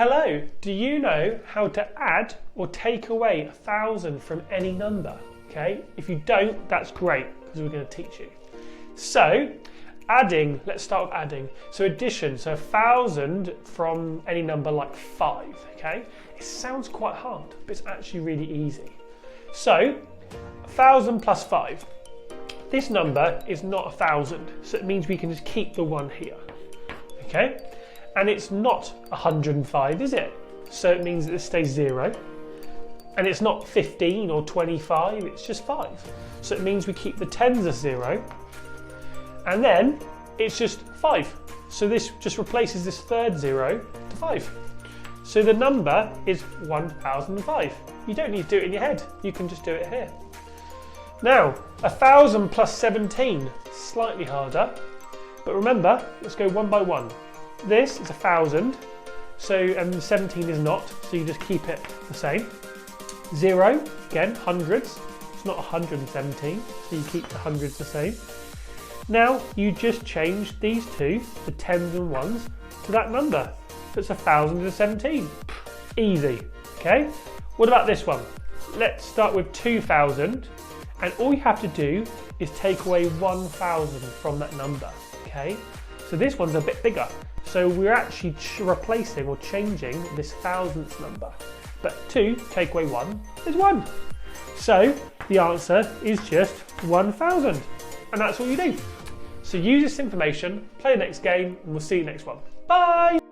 Hello, do you know how to add or take away 1,000 from any number? Okay, if you don't, that's great because we're going to teach you. So, adding, let's start with adding. So addition, so 1,000 from any number like 5, okay? It sounds quite hard, but it's actually really easy. So, 1,000 plus 5. This number is not 1,000, so it means we can just keep the 1 here, okay? And it's not 105, is it? So it means that this stays 0. And it's not 15 or 25, it's just 5. So it means we keep the tens as 0. And then it's just 5. So this just replaces this third 0 to 5. So the number is 1,005. You don't need to do it in your head, you can just do it here. Now, 1,000 plus 17, slightly harder. But remember, let's go one by one. This is 1,000, and 17 is not, so you just keep it the same. 0, again, hundreds, it's not 117, so you keep the hundreds the same. Now you just change these two, the tens and ones, to that number. So it's 1,017. Easy, okay? What about this one? Let's start with 2,000, and all you have to do is take away 1,000 from that number, okay? So this one's a bit bigger. So we're actually replacing or changing this thousandths number. But 2 take away 1 is 1. So the answer is just 1,000. And that's all you do. So use this information, play the next game, and we'll see you next one. Bye!